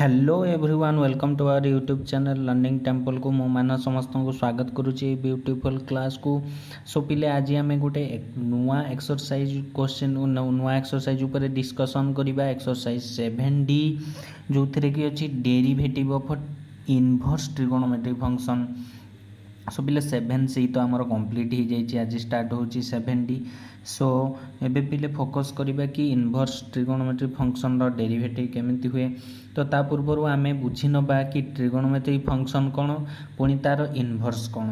Hello everyone welcome to our YouTube channel Learning Temple को मो मान समस्त को स्वागत करुच्ची ब्यूटीफुल क्लास को। सो पिले आज आम गोटे नुआ एक्सरसाइज क्वेश्चन नुआ एक्सरसाइज उपर डिस्कसन करवा एक्सरसाइज 7D जो थे कि अच्छी derivative of inverse trigonometric function. So पिले 7 से तो आमर कंप्लीट हो जाए आज स्टार्ट हो 7D। सो एबे पिले फोकस करवा कि इनवर्स ट्रिगोनोमेट्रिक फंक्शन रो डेरिवेटिव केमिति हुए। तो ता पूर्व आम बुझी नबा कि ट्रिगोनोमेट्रिक फंक्शन कौन पुणी तार इनवर्स कौन।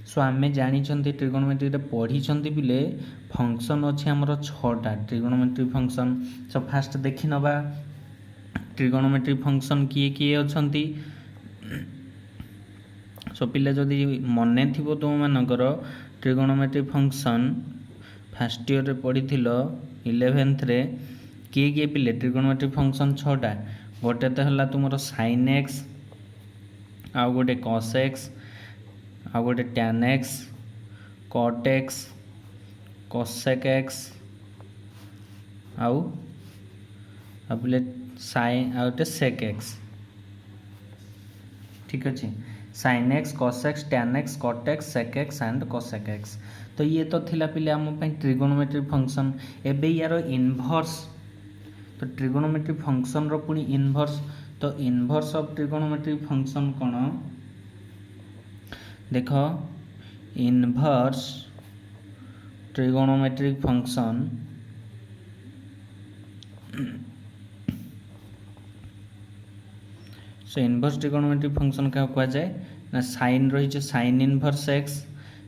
सो आम जानी ट्रिगोनोमेट्री पढ़ी पिले फंक्शन अच्छे आमर 6टा ट्रिगोनोमेट्रिक फंक्शन। सो फास्ट देखी नबा ट्रिगोनोमेट्रिक फंक्शन किए किए अच्छी। सो पिले जदि मन थी तुम मानकर ट्रिगोनोमेट्रिक फंक्शन फास्ट ईयर पढ़ी 11th रे किए किए पिले ट्रिगोनोमेट्रिक फंक्शन 6टा गोटे तो है तुम sin x आउ गोटे cos x आउ गोटे tan x cot x cosec x आउ बोले sin आउ गोटे sec x। ठीक अच्छे sin x cos x tan x cot x sec x and cosec x। तो ये तो थिला पिले आम ट्रिगोनोमेट्रिक फंक्शन। एबे यार इनवर्स तो ट्रिगोनोमेट्रिक फंक्शन रो पुणी इनवर्स। तो इनवर्स ऑफ ट्रिगोनोमेट्रिक फंक्शन कौन देख inverse trigonometric function so inverse trigonometric function क्या कहा जाए ना साइन रही sine inverse x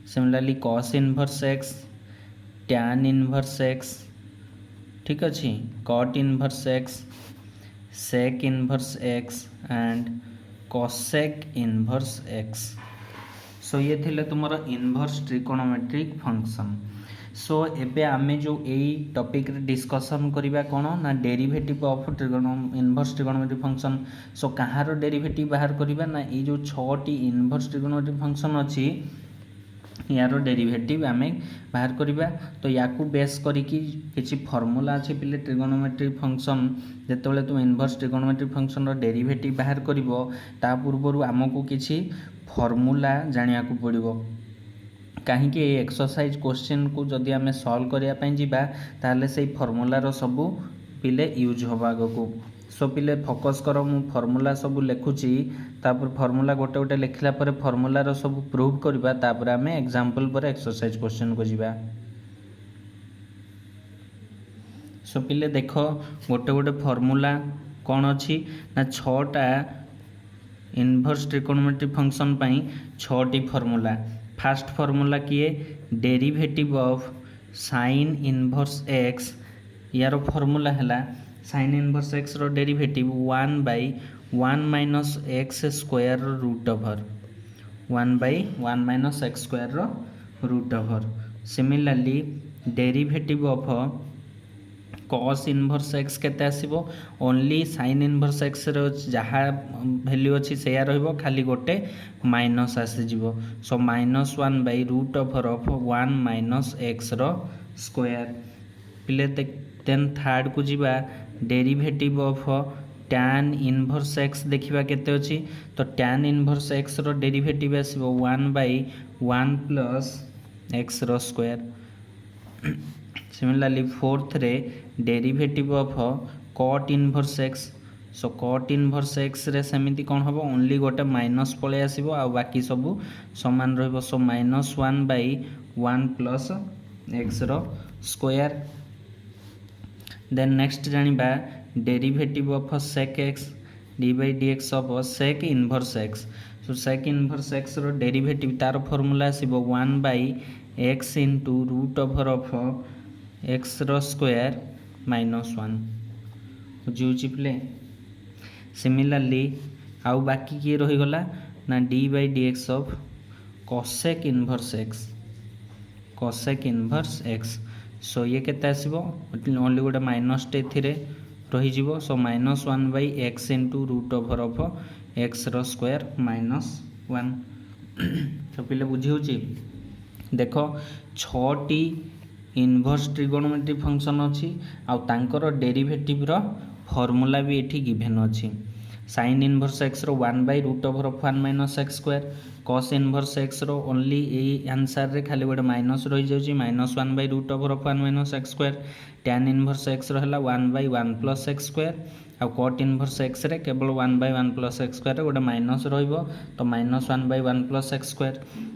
similarly cos inverse x tan inverse x. ठीक अच्छे cot inverse x sec inverse x and cosec inverse x. So ये थिले तुमर इनवर्स ट्रिगोनोमेट्रिक फंक्शन। सो एबे आमे जो यही टॉपिक रे डिस्कशन करिबा कोन ना derivative of inverse trigonometric function. So Kahar derivative बाहर करिबा ना ये जो 6टी इनवर्स ट्रिगोनोमेट्रिक फंक्शन अछि यार डेरिवेटिव आमे बाहर करिबा। तो याकू बेस करिकी किछि फार्मूला अछि पिले ट्रिगोनोमेट्रिक फंक्शन जेतेबेले तुम इनवर्स ट्रिगोनोमेट्रिक फंक्शन रो डेरिवेटिव बाहर करिवो ता पूर्वरु हमकु किछि फार्मूला जानिया को पड़िबो। कहीं एक्सरसाइज क्वेश्चन को जदि आम सॉल्व करने जावा ताले से फॉर्मूलार सबू पिले यूज हवा आगको। सो पिले फोकस कर मु फॉर्मूला सबू लिखुची तापर फॉर्मूला गोटे गोटे लिखला पर फॉर्मूलार सबू प्रूव करबा तापर आम एग्जांपल पर एक्सरसाइज क्वेश्चन को जीवा। सो पिले देख गोटे गोटे फॉर्मूला कौन अच्छी ना 6टा इनवर्स ट्रिगोनोमेट्रिक फंक्शन पाई 6टी फॉर्मूला। फास्ट फॉर्मूला किए derivative of sine inverse X यार फॉर्मूला है साइन इनवर्स एक्स रो derivative 1/1 minus x square root over 1/1 minus x square रो root over. Similarly derivative of cos inverse X केते आसीबो only sine inverse x रो जहाँ value अच्छी से रहिबो खाली गोटे माइनस आसी जीवो। सो -1/रूट ओवर ऑफ 1 माइनस एक्स रो स्क्वायर। पिले देन थर्ड को जीवा derivative of tan inverse x देखिबा केते अछि। तो tan इनवर्स एक्स रो डेरिवेटिव आसीबो 1/1 प्लस एक्स रो स्क्वायर। सिमिलरली फोर्थ रे derivative of cot inverse x. So cot inverse x रे सेमिति कौन हम ओनली गोटे माइनस पलि आसो आ बाकी सबू समान रहिबो। सो -1/1 प्लस एक्स रो स्क्वायर। देन नेक्स्ट जानिबा derivative of sec x d/dx of sec inverse x. So sec inverse x रो डेरिवेटिव तार फॉर्मूला आसीबो 1/x into root over of x रो स्क्वायर -1 बुझी प्ले। सिमिलरली आउ बाकी किए रहीगला ना d/dx of cosec inverse x cosec inverse x. So ये केते आसीबो ओनली गोटे माइनस टे थिरे रही जीवो। So -1/x into root over of x रो स्क्वायर -1। तो पिले बुझी होची देख 6टी इनवर्स ट्रिगोनोमेट्रिक फंक्शन अच्छी आउ तांकर डेरिवेटिव रो फॉर्मूला भी एठी गिवन अच्छी। साइन इनवर्स एक्स रो 1/√1 minus x square cos inverse x रो ओनली यही आंसर रे खाली गोटे माइनस रही जाउची -1/√1 minus x square tan inverse x रो हला 1/1 प्लस एक्स स्क्वायर आ cot इनवर्स एक्स रे केवल 1/1 प्लस एक्स स्क्वायर रे गोटे माइनस रहिबो तो -1/1 plus x square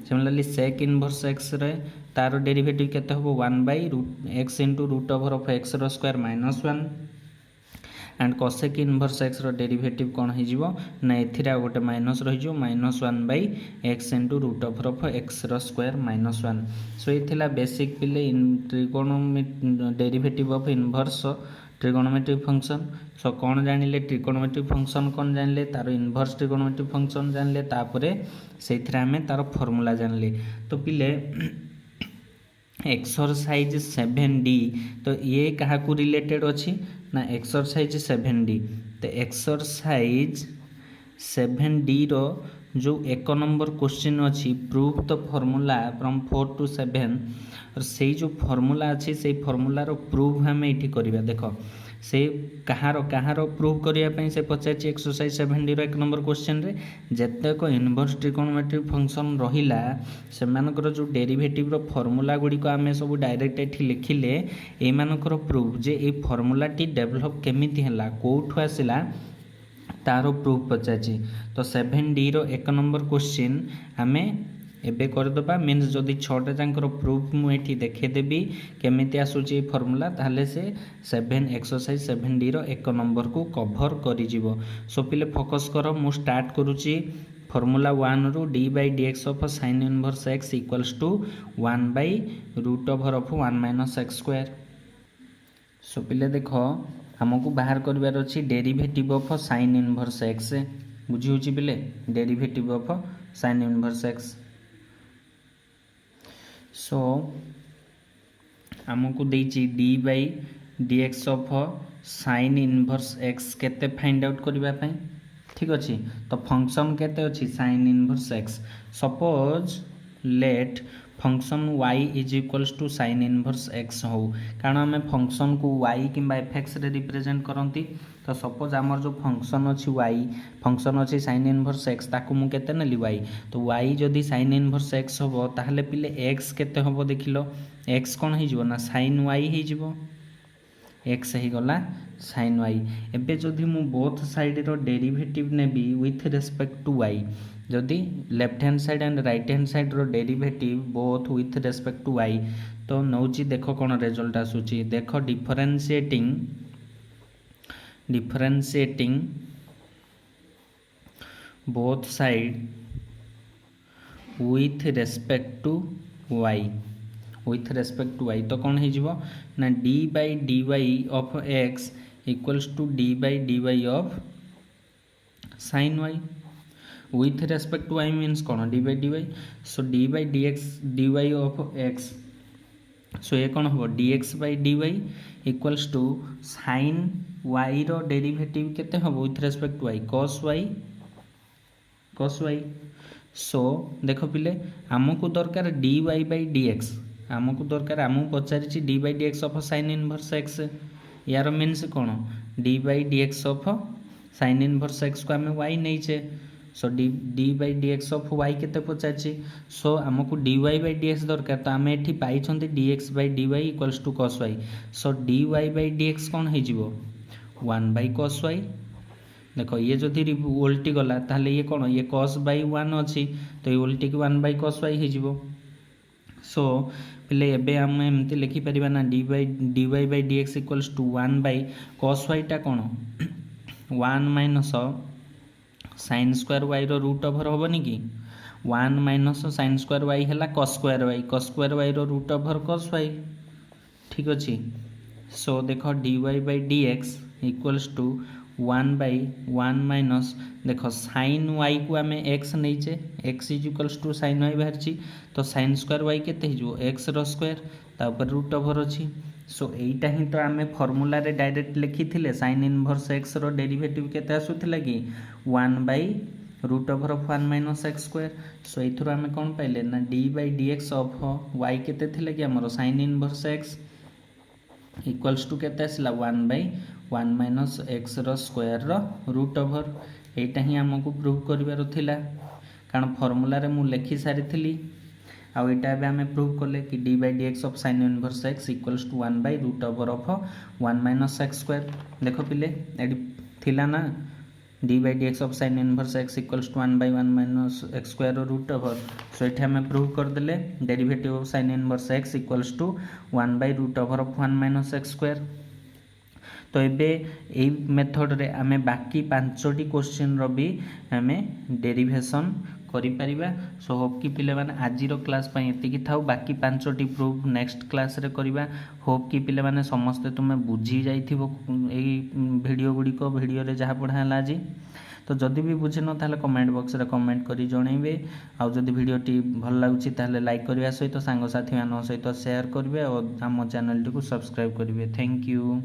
similarly sec inverse x रे तार डेरिवेटिव केते होबो 1/x इंटू √x रो square -1 and cosec inverse x रो डेरिवेटिव कौन हो ना ए गोटे माइनस रही -1/x इंटू √x रो स्क्वायर -1 सो ये बेसिक पिले derivative of inverse trigonometric function so कौन जानिले ट्रिगोनोमेट्रिक फंक्शन कौन जानिले तार इनवर्स ट्रिगोनोमेट्रिक फंक्शन जानिले तापरे सेथिरे आमे तार फार्मूला जानिले तो पिले एक्सरसाइज 7D तो ये क्या रिलेटेड अच्छी ना एक्सरसाइज 7D तो एक्सरसाइज 7D रो जो 1 नंबर क्वेश्चन अच्छी prove the formula from 4 to 7 और से जो फॉर्मूला अच्छी से फॉर्मूला रो प्रूव हमें ये करवा देख से कହାର प्रूव करने से पचार एक्सरसाइज 7D रो 1 नंबर क्वेश्चन रे जेतेक इनवर्स ट्रिगोनोमेट्रिक फंक्शन रहिला सेमानकर जो डेरिवेटिव रो फॉर्मूला गुडी को आमे सब डायरेक्ट एठी लिखिले ए मानकर proof J a formula T develop केमिति हला कोठु आसिला तारो प्रूफ पचाची तो 7D रो 1 नंबर क्वेश्चन आमे एबे करदबा मीन्स जदि 6टा जांकर प्रूफ मुझे देखेदेवी केमिति आसूची फॉर्मूला ताहले से 7 एक्सरसाइज 7D रो 1 नंबर को कवर करि जिवो सो पिले फोकस करो मु स्टार्ट करूची फॉर्मूला 1 रु d/dx of sin inverse x equals to 1/√1 minus x square so पिले देखो हमको बाहर करबार अछि derivative of sin inverse x बुझी होची पिले derivative of sin inverse x so आमको देछि d/dx of sin inverse x केते फाइंड आउट करबा पई ठीक अछि तो फंक्शन केते अछि sin inverse x suppose let function y is equals to sin inverse x हो कारण आम फंक्शन को y किंबा fx रे रिप्रेजेंट करंती तो सपोज आमर जो फंक्शन अच्छी y फंक्शन अच्छी sin इनवर्स x ताकू मु केते नेली y तो y जदि sin इनवर्स x होबो ताहले पिले x केते होबो देखिलो x कोन हे जिवो ना sin y हे जिवो x ही गला sin y एबे जदि मु बोथ साइड रो डेरिवेटिव नेबी विथ रिस्पेक्ट टू y जदि left hand side and right hand side रो derivative both with respect to y तो नौची देखो कौन रिजल्ट आसुची देखो differentiating both side with respect to y with respect to y तो कौन हो ना d/dy of x equals to d/dy of sin y with respect to y means कौन d/dy so d/dx dy of x so ये कौन हो dx/dy equals to sin y रो derivative केते हो with respect to y cos y so देखो पिले आमको दरकार dy/dx आमको दरकार आमको पचारिछि d/dx of sin inverse x यार मीन्स कौन d/dx of sin inverse x को आम y नहींचे सो d/dx ऑफ y केते पचारछि सो हमको dy/dx दरकार तो आम एठी पाइछंती dx/dy equals to cos y so dy/dx कौन हो जिवो 1/cos y देखो ये जदि उल्टी गला ताहले ये कौन ये cos/1 अछि तो ये उल्टी की 1/cos y हो जिवो सो पिले एबे हम एमती लिखि परिबा ना dy/dx equals to 1/cos y टा कौन 1 माइनस sin स्क्वायर y रो रूट ओवर होबनी कि 1 माइनस sin स्क्वायर y हैला cos स्क्वायर y रो रूट ओवर cos y ठीक अछि सो देखो dy/dx इक्वल्स टू 1/1 माइनस देखो sin y को आम x नहींचे x is equals to sin y बाहरची तो sin स्क्वायर y केते हिजो x रो स्क्वायर तापर रूट ओवर अछि सो एटा ही तो आम फॉर्मूला रे डायरेक्ट लिखी थिले sin इनवर्स x रो डेरिवेटिव केते आसुथिला कि 1/√1 माइनस एक्स स्क्वायर सो एथरो आम कोन पाइले ना d/dx ऑफ y केते थिले कि हमरो sin inverse x equals to केते आसला 1/1 माइनस x रो स्क्वायर रो रूट ओवर एटा ही आमको प्रूव करिवार थिला कारण फॉर्मूला रे मु लिखि सारी थिली आउ एटा एबे हमें प्रूव कले कि d by dx of sin inverse x equals to 1 by root over of 1 minus x square देखो पिले एडी थिला ना d by dx of sin inverse x equals to 1 by 1 minus x square root over so एठी हमें prove कर देले derivative of sin inverse x equals to 1 by root over of 1 minus x square तो एबे a method रे आमे बाकी 5टी question रो भी आमे डेरिवेशन करि परिबा सो होप कि पिले माने आजि रो क्लास पई एतिकी थाउ बाकी 5टी प्रूफ नेक्स्ट क्लास रे करिबा होप कि पिले माने समस्त तुमे बुझी जाइथिबो एई वीडियो गुडी को वीडियो रे जहा पढाला आजि तो जदि भी बुझे न ताले कमेंट बॉक्स रे कमेंट करी जणैबे आ जदि वीडियो टी भल लागुची ताले लाइक करिया सहित सांग साथी मान सहित शेयर करबे और हम चैनल टी को सब्सक्राइब करबे थैंक यू।